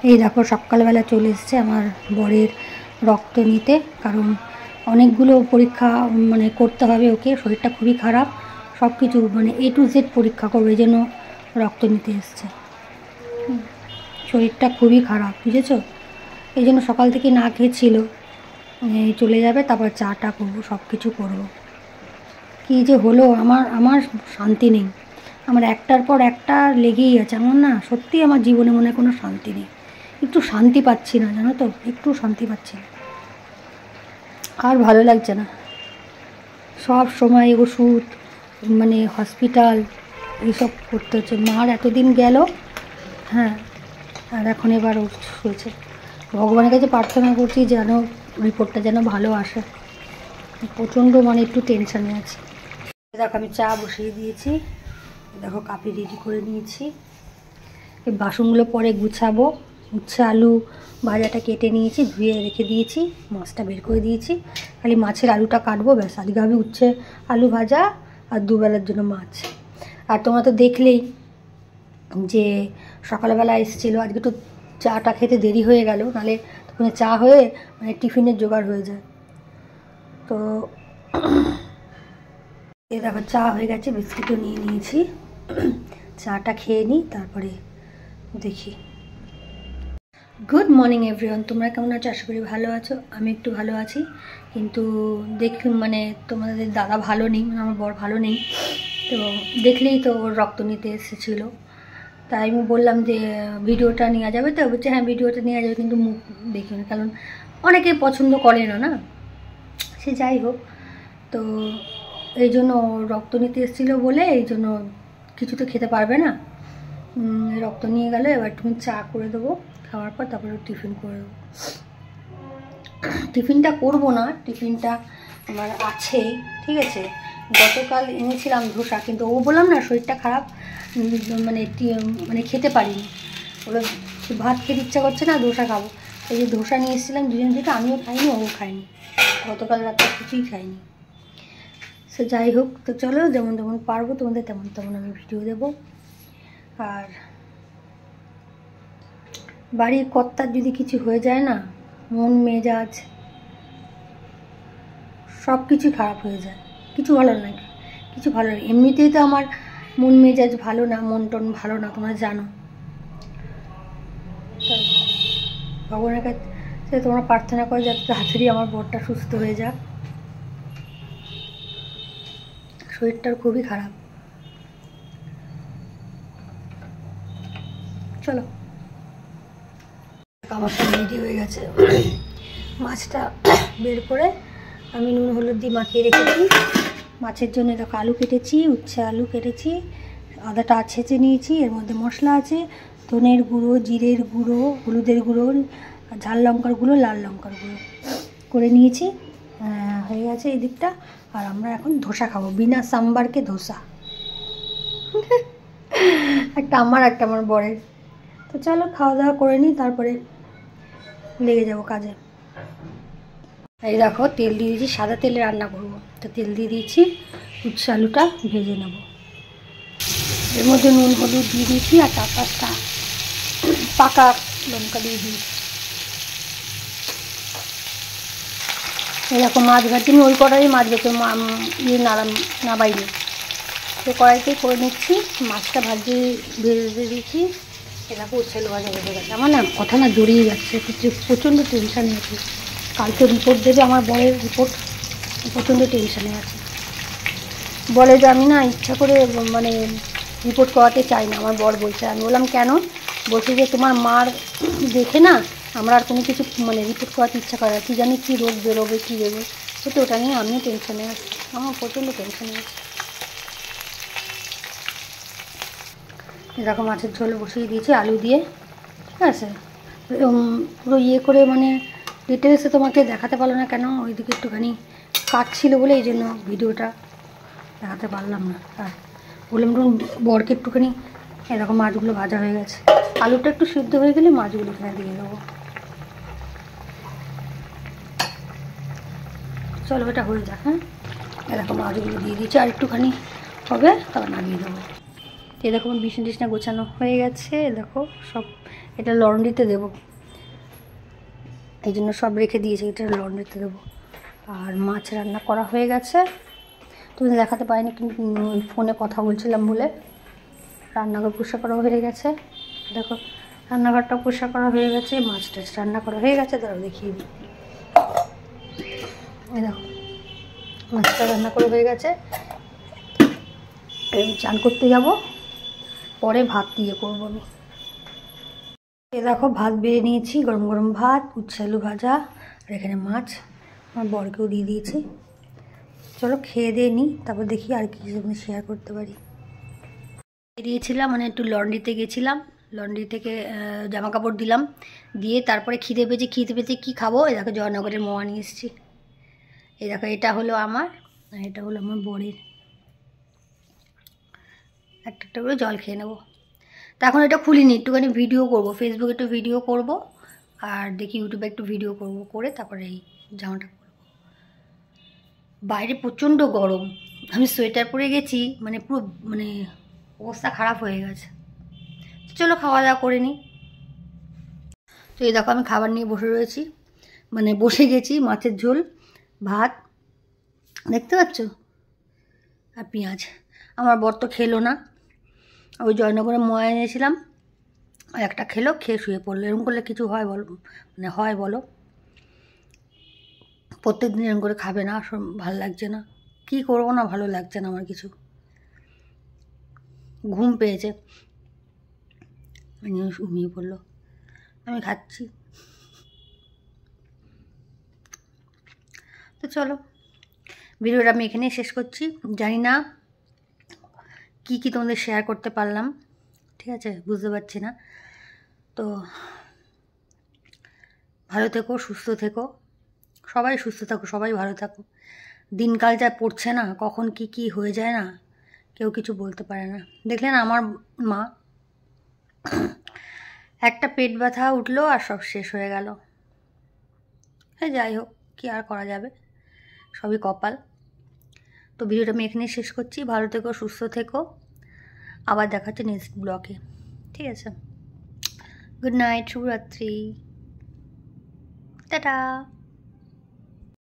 এই দেখো সকালবেলা চলে এসছে আমার বরের রক্ত নিতে, কারণ অনেকগুলো পরীক্ষা মানে করতে হবে ওকে, শরীরটা খুবই খারাপ, সব কিছু মানে A to Z পরীক্ষা করবে, এই জন্য রক্ত নিতে এসছে। শরীরটা খুবই খারাপ, বুঝেছো? এই জন্য সকাল থেকে না খেয়েছিল, চলে যাবে, তারপর চাটা করবো, সব কিছু করবো। কী যে হলো, আমার শান্তি নেই, আমার একটার পর একটা লেগেই আছে। আমার না সত্যি আমার জীবনে মনে কোনো শান্তি নেই, একটু শান্তি পাচ্ছি না, জানো তো, একটু শান্তি পাচ্ছি না, আর ভালো লাগছে না। সব সময় ওষুধ, মানে হসপিটাল, এইসব করতে হচ্ছে। মার এতদিন গেল, হ্যাঁ, আর এখন এবার হয়েছে। ভগবানের কাছে প্রার্থনা করছি যেন রিপোর্টটা যেন ভালো আসে। প্রচণ্ড মানে একটু টেনশানে আছি। দেখো আমি চা বসিয়ে দিয়েছি, দেখো কাপি রেডি করে নিয়েছি, এই বাসনগুলো পরে গুছাবো। উচ্ছে আলু ভাজাটা কেটে নিয়েছি, ধুয়ে রেখে দিয়েছি, মাছটা বের করে দিয়েছি, খালি মাছের আলুটা কাটবো, ব্যাস। আজকে আমি উচ্ছে আলু ভাজা আর দুবেলার জন্য মাছ। আর তোমরা তো দেখলেই যে সকালবেলা এসেছিলো, আজকে তো চাটা খেতে দেরি হয়ে গেল, নাহলে তখন চা হয়ে মানে টিফিনের জোগাড় হয়ে যায়। তো এই দেখো চা হয়ে গেছে, বিস্কিটও নিয়ে নিয়েছি, চাটা খেয়ে নিই, তারপরে দেখি। গুড মর্নিং এভরিওয়ান, তোমরা কেমন আছো? আশা করি ভালো আছো। আমি একটু ভালো আছি, কিন্তু মানে তোমাদের দাদা ভালো নেই, মানে আমার বর ভালো নেই। তো দেখলেই তো ওর রক্ত নিতে এসেছিলো, তাই আমি বললাম যে ভিডিওটা নেওয়া যাবে, তো বলছে হ্যাঁ ভিডিওটা নেওয়া যাবে, কিন্তু মুখ দেখি না, কারণ অনেকে পছন্দ করে না, না সে যাই হোক। তো এই জন্য রক্ত নিতে এসেছিলো বলে, এই জন্য কিছু তো খেতে পারবে না, রক্ত নিয়ে গেলে এবার তুমি চা করে দেবো, খাওয়ার পর তারপরে টিফিন করে দেবো। টিফিনটা করবো না, টিফিনটা আমার আছেই, ঠিক আছে। গতকাল এনেছিলাম ধোসা, কিন্তু ও বললাম না শরীরটা খারাপ, মানে খেতে পারিনি, ওগুলো ভাত খেতে ইচ্ছা করছে না, ধোসা খাবো। এই যে ধোসা নিয়ে এসেছিলাম দুজন দুটো, আমিও খাইনি, ও খাইনি, গতকাল রাতে কিছুই খাইনি। সে যাই হোক, তো চলো যেমন যেমন পারবো তোমাদের তেমন তেমন আমি ভিডিও দেবো। আর বাড়ির কর্তার যদি কিছু হয়ে যায় না, মন মেজাজ সব কিছু খারাপ হয়ে যায়, কিছু ভালো না, কিছু ভালো না। এমনিতেই তো আমার মন মেজাজ ভালো না, মন টন ভালো না, তোমরা জানো। ভগবানের কাছে তোমরা প্রার্থনা করো যাতে তাড়াতাড়ি আমার বরটা সুস্থ হয়ে যাক, শরীরটার খুবই খারাপ। চলো, আমার সব রেডি হয়ে গেছে, মাছটা বের করে আমি নুন হলুদ দিয়ে মাখিয়ে রেখেছি। মাছের জন্য দেখো আলু কেটেছি, উচ্ছে আলু কেটেছি, আদাটা ছেঁচে নিয়েছি, এর মধ্যে মশলা আছে ধনের গুঁড়ো, জিরের গুঁড়ো, হলুদের গুঁড়ো, ঝাল লঙ্কার গুঁড়ো, লাল লঙ্কার গুঁড়ো করে নিয়েছি, হয়ে গেছে এই দিকটা। আর আমরা এখন ধোসা খাবো, বিনা সাম্বারকে ধোসা, একটা আমার বরের। তো চলো খাওয়া দাওয়া করে নিই, তারপরে লেগে যাবো কাজে। এই দেখো তেল দিয়ে দিয়েছি, সাদা তেলে রান্না করবো, তো তেল দিয়ে দিয়েছি, উচ্ছে আলুটা ভেজে নেব। এর মধ্যে নুন হলুদ দিয়ে দিয়েছি, আর 4-5টা পাকা লঙ্কা দিয়ে দিয়েছি। এরকম মাছ ভাজি, ওই কড়াই মাছ ভেজে না বাইরে, তো কড়াইতেই করে নিচ্ছি, মাছটা ভেজে দিয়েছি। এরকম উচ্ছে আলু ভাজা ভেজে গেছে। আমার না কথা না জড়িয়ে যাচ্ছে, প্রচণ্ড টেনশানে আছে, কালকে রিপোর্ট দেবে আমার বরের রিপোর্ট, প্রচণ্ড টেনশানে আছে। বলে যে আমি না ইচ্ছা করে মানে রিপোর্ট করাতে চাই না, আমার বর বলছে। আমি বললাম কেন? বলছে যে তোমার মার দেখে না আমরা আর কোনো কিছু মানে রিপোর্ট করাতে ইচ্ছা করে না, কী জানি কী রোগ বেরোবে, কী বেরোবে, তো ওটা নিয়ে আমিও টেনশানে আছি, আমার প্রচণ্ড টেনশানে আছে। এরকম মাছের ঝোল বসিয়ে দিয়েছি আলু দিয়ে, ঠিক আছে। পুরো ইয়ে করে মানে ডিটেলসে তোমাকে দেখাতে পারলো না, কেন ওইদিকে একটুখানি কাজ ছিল বলে, এই জন্য ভিডিওটা দেখাতে পারলাম না। আর বললাম বরকে একটুখানি, এরকম মাছগুলো ভাজা হয়ে গেছে, আলুটা একটু সিদ্ধ হয়ে গেলে মাছগুলো এখানে দিয়ে দেবো। চলো এটা হয়ে যাক, হ্যাঁ। এরকম মাছগুলো দিয়ে দিচ্ছি, আর একটুখানি হবে তারপর নামিয়ে দেবো। এই দেখো আমার বিছনা গোছানো হয়ে গেছে, দেখো সব এটা লন্ড্রিতে দেবো, এই জন্য সব রেখে দিয়েছি, এটা লন্ড্রিতে দেবো। আর মাছ রান্না করা হয়ে গেছে, তুমি দেখাতে পারিনি কিন্তু ফোনে কথা বলছিলাম বলে। রান্নাঘর পরিষ্কার করা হয়ে গেছে, দেখো রান্নাঘরটা পরিষ্কার করা হয়ে গেছে, মাছ টাছ রান্না করা হয়ে গেছে। তারা দেখিয়ে দিই, এই দেখো মাছটা রান্না করা হয়ে গেছে। চান করতে যাব, পরে ভাত দিয়ে করবো আমি। এ দেখো ভাত বেড়ে নিয়েছি, গরম গরম ভাত, উচ্ছে আলু ভাজা, আর এখানে মাছ আমার বরকেও দিয়ে দিয়েছি। চলো খেয়ে দিয়ে নিই, তারপর দেখি আর কি শেয়ার করতে পারি। বেরিয়েছিলাম মানে একটু লন্ড্রিতে গেছিলাম, লন্ড্রি থেকে জামা কাপড় দিলাম, দিয়ে তারপরে খিদে পেয়েছে কী খাবো, এ দেখো জয়নগরের মোয়া নিয়ে এসেছি। এই দেখো এটা হলো আমার, আর এটা হলো আমার বরের। একটা একটা করে জল খেয়ে নেবো। তা এখন এটা খুলিনি, একটুখানি ভিডিও করব, ফেসবুকে একটু ভিডিও করব, আর দেখি ইউটিউবে একটু ভিডিও করব, করে তারপরে এই জামাটা পরবো। বাইরে প্রচণ্ড গরম, আমি সোয়েটার পরে গেছি, মানে পুরো মানে অবস্থা খারাপ হয়ে গেছে। চলো খাওয়া দাওয়া করে নিই। তো এই দেখো আমি খাবার নিয়ে বসে রয়েছি, মানে বসে গেছি। মাছের ঝোল, ভাত দেখতে পাচ্ছ, আর পেঁয়াজ। আমার বর তো খেলো না, ওই জয়নগরে মোয়া এনেছিলাম, আর একটা খেলো, খেয়ে শুয়ে পড়লো। এরকম করলে কিছু হয় বলো, মানে হয় বলো? প্রত্যেক দিন এরকম করে খাবে না, ভালো লাগছে না, কী করবো না, ভালো লাগছে না আমার কিছু। ঘুম পেয়েছে, ঘুমিয়ে পড়লো, আমি খাচ্ছি। তো চলো ভিডিওটা আমি এখানেই শেষ করছি। জানি না কি কি তোমাদের শেয়ার করতে পারলাম, ঠিক আছে, বুঝতে পারছি না। তো ভালো থেকো, সুস্থ থেকো, সবাই সুস্থ থাকো, সবাই ভালো থাকো। দিনকাল যা পড়ছে না, কখন কি কি হয়ে যায় না, কেউ কিছু বলতে পারে না। দেখলেন আমার মা, একটা পেট ব্যথা উঠলো আর সব শেষ হয়ে গেল। হ্যাঁ যাই হোক, কি আর করা যাবে, সবই কপাল। তো ভিডিওটা আমি এখানেই শেষ করছি। ভালো থেকো, সুস্থ থেকো, আবার দেখা হচ্ছে নেক্সট ব্লগে, ঠিক আছে? গুড নাইট, শুভরাত্রি, টাটা।